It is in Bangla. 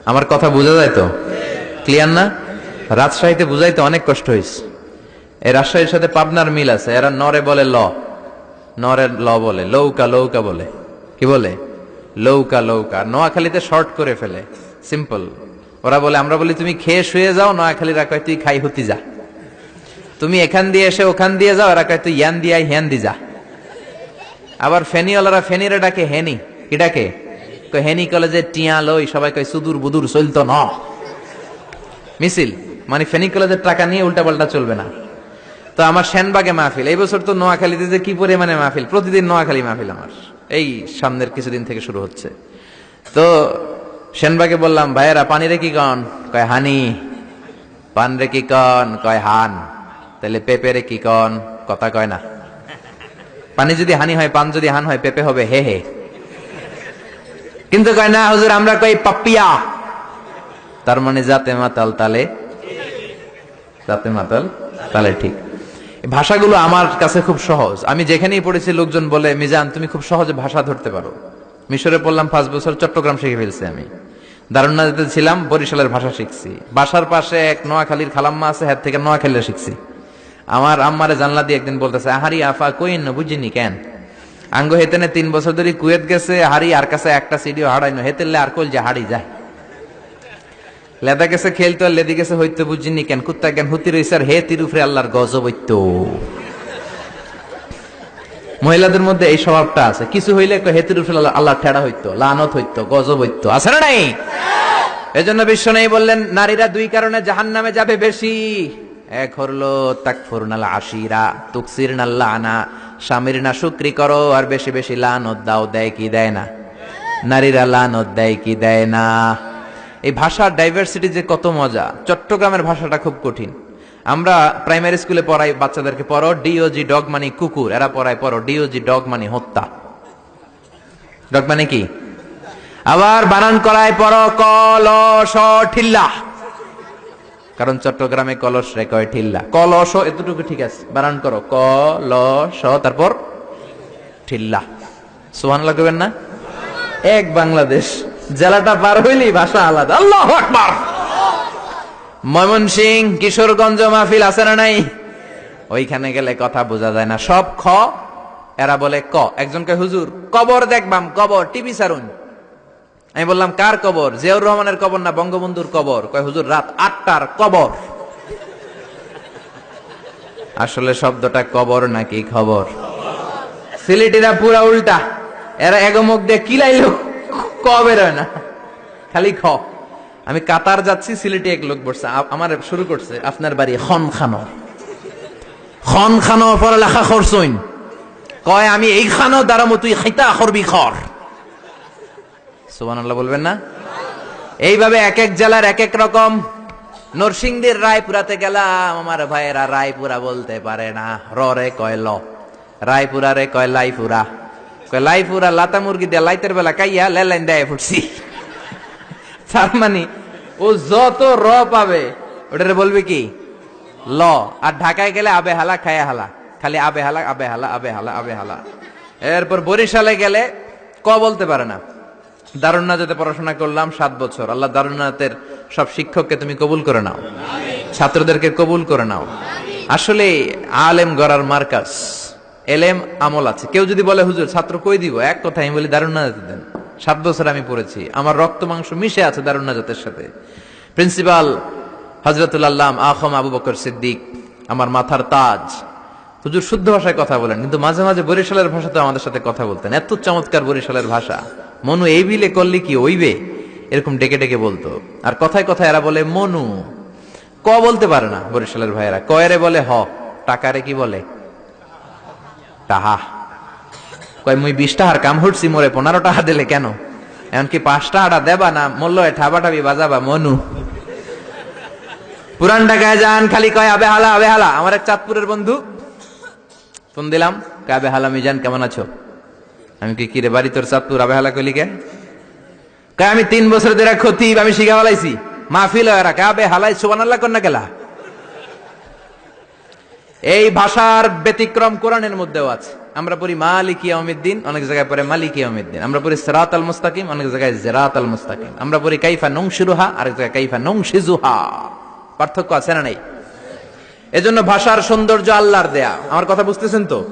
আমার কথা বোঝা যায় তো? ক্লিয়ার না? রাজশাহীতে বুঝাইতে অনেক কষ্ট হয়েছে। এই রাজশাহীর সাথে পাবনার মিল আছে। এরা নরে বলে ল, নরে ল বলে, লৌকা লৌকা বলে। কি বলে? লৌকা লৌকা। নোয়াখালীতে শর্ট করে ফেলে, সিম্পল। ওরা বলে, আমরা বলি তুমি খেয়ে শুয়ে যাও, নোয়াখালীরা কয় তুই খাই হতি যা। তুমি এখান দিয়ে এসে ওখান দিয়ে যাও, এরা কয় তুই ইয়ান দিয়ে হ্যান দি যা। আবার ফেনিওয়ালারা ফেনিরে ডাকে হেনি। কি ডাকে? হেনি কলেজে টিয়া লই, সবাই কয় সুদূর বুদুর চলতো না মিছিল। মানে ফেনী কলেজের টাকা নিয়ে উল্টা পাল্টা চলবে না। তো আমার সেনবাগে মাহফিল, এই বছর তো নোয়াখালীতে যে কি পরিমাণে মাহফিল, প্রতিদিন নোয়াখালী মাহফিল আমার এই সামনের কিছুদিন থেকে শুরু হচ্ছে। তো সেনবাগে বললাম, ভাইয়েরা পানি রে কি কন? কয় হানি। পান রে কি কন? কয় হান। তাহলে পেঁপে রে কি কন? কথা কয় না। পানি যদি হানি হয়, পান যদি হান হয়, পেঁপে হবে হে হে। কিন্তু কয় না হুজুর, আমরা কই পাপ্পিয়া। তার মানে জাতে মাতাল তালে, জাতে মাতাল তালে ঠিক। ভাষাগুলো আমার কাছে খুব সহজ। আমি যেখানেই পড়েছি লোকজন বলে, মিজান তুমি খুব সহজে ভাষা ধরতে পারো। মিশরে পড়লাম 5 বছর, চট্টগ্রাম শিখে ফেলছি আমি। দারুন্নাতে ছিলাম, বরিশালের ভাষা শিখছি। বাসার পাশে এক নোয়াখালীর খালাম্মা আছে, হাত থেকে নোয়াখালীরা শিখছি। আমার আম্মারে জানলা দিয়ে একদিন বলতেছে, আহারি আফা কইন না বুঝিনি কেন আঙ্গ হেতেনে 3 বছর ধরে কুয়েত গেছে, হারি আর কাছে একটা সিডিও হারাইনো, হেতেলে আর কল যে হাড়ি যায়। লেদা গেছে খেলতো, আর লেদি গেছে হইতো বুঝিনি কেন, কুত্তা কেন হুতি রইছে, আর হে তিরুফরে আল্লাহর গজব হইতো। মহিলাদের মধ্যে এই স্বভাবটা আছে, কিছু হইলে হেতির উপরে আল্লাহ ঠেড়া হইতো, লানত হইতো, গজব হইতো, আছে না নাই? এজন্য বিশ্ব নেই বললেন, নারীরা 2 কারণে জাহান্নামে যাবে বেশি। এক হলো তাকফুরনাল আশিরা, তুকসিরনাল লানা, স্বামীর না শুকরি করো আর বেশি বেশি লানত দাও। দেয় কি দেয় না? নারীরা লানত দেয় কি দেয় না? এই ভাষার ডাইভার্সিটি যে কত মজা। চট্টগ্রামের ভাষাটা খুব কঠিন। আমরা প্রাইমারি স্কুলে পড়াই বাচ্চাদেরকে, পড়ো ডিওজি ডগ মানে কুকুর, এরা পড়ায় পড়ো ডিওজি ডগ মানে হত্যা। ডগ মানে কি? আবার বানান করায় পড়ো কলস ঠিল্লা, কারণ চট্টগ্রামে কলস রে কয় ঠিল্লা। কলস এতটুকু ঠিক আছে, বানান করো কলস তারপর ঠিল্লা। সুবহানাল্লাহ কইবেন না? এক বাংলাদেশ, জেলাটা পার হইলেই ভাষা আলাদা। আল্লাহু আকবার। ময়মনসিং, কিশোরগঞ্জ মাহফিল আছে না নাই? ওইখানে গেলে কথা বোঝা যায় না, সব খ, এরা বলে ক। একজন কয় হুজুর কবর দেখবাম, কবর টিভি সারুন। আমি বললাম কার কবর? জিয়াউর রহমানের কবর না বঙ্গবন্ধুর কবর? কয় হুজুর রাত 8টার কবর। আসলে শব্দটা কবর নাকি খবর? সিলেটিরা পুরা উল্টা, এরা এগমুখ দিয়ে কিলাইলো ক বের হয় না, খালি খ। আমি কাতার যাচ্ছি, সিলেটি এক লোক বসছে, আমার শুরু করছে, আপনার বাড়ি খনখানো, খনখানো পড়ালেখা করছইন? কয় আমি এই খানো দাঁড়ামো, তুই খাইতা করবি খর। সুবহানাল্লাহ বলবেন না? এইভাবে এক এক জেলার এক এক রকম। নরসিংদীর রায়পুরাতে গেলাম, আমার ভাইয়েরা রায়পুরা বলতে পারে না, র রে কয় ল। রায়পুরা রে কয় লাইপুরা, কয় লাইপুরা লাতা মুরগি দিয়ে লাইতের বেলা কাইয়া লেলাইন দেয় ফুটছি। তার মানে ও যত র পাবে ওটারে বলবে কি ল। আর ঢাকায় গেলে আবে হালা খায়া হালা, খালি আবে হালা আবে হালা আবে হালা আবে হালা। এরপর বরিশালে গেলে ক বলতে পারে না। দারুন্নাতে পড়াশোনা করলাম 7 বছর। আল্লাহ দারুন্নাতের সব শিক্ষককে তুমি কবুল করে নাও, ছাত্রদেরকে কবুল করে নাও। আসলে আলেম গড়ার মার্কাজ, এলেম আমল আছে। কেউ যদি বলে হুজুর ছাত্র কই দিব, এক কথা আমি বলি দারুন্নাতে দেন। 7 বছর আমি পড়েছি, আমার রক্ত মাংস মিশে আছে দারুন্নাতের সাথে। প্রিন্সিপাল হযরতুল আল্লাম আখম আবু বকর সিদ্দিক আমার মাথার তাজ। হুজুর শুদ্ধ ভাষায় কথা বলেন, কিন্তু মাঝে মাঝে বরিশালের ভাষাতে আমাদের সাথে কথা বলতেন। এত চমৎকার বরিশালের ভাষা, মনু এই বিলে করলি কি ওইবে, এরকম ডেকে ডেকে বলতো। আর কথায় কথায় এরা বলে মনু, ক বলতে পারে না বরিশালের ভাইয়েরা। কয়রে বলে হ, টাকারে কি বলে টাহা। কয় মুই 20 টাকার কাম হটছি, মোরে 15 টাকা দিলে কেন? এমনকি 5 টাকাটা দেবা না, মূল্য ঠাবাটাবি বাজাবা মনু। পুরান ঢাকায় যান, খালি কয় আবে হালা আবে হালা। আমার এক চাঁদপুরের বন্ধু, ফোন দিলাম, কয় আবে হালা মিজান কেমন আছো? আমি কি রে বাড়ি তোর চাঁদপুর, আবে হালা কইলি কে? কয় আমি 3 বছর ধরে খতিব, আমি শিখা ফেলাইছি, মাহফিল হয় রাখে আবে হালাই সুবহানাল্লাহ কর না গেলা। এই ভাষার ব্যতিক্রম কোরআনের মধ্যেও আছে। আমরা পড়ি মালিক ইয়াউমিদ্দিন, অনেক জায়গায় পড়ে মালিক ইয়াউমিদ্দিন। আমরা পড়ি সিরাতাল মুস্তাকিম, অনেক জায়গায় সিরাতাল মুস্তাকিম। আমরা পড়ি কাইফা নুনশিরুহা, আরেক জায়গায় কাইফা নুনশিজুহা। পার্থক্য আছে না নাই? এজন্য ভাষার সৌন্দর্য আল্লাহর দেয়া। আমার কথা বুঝতেছেন তো?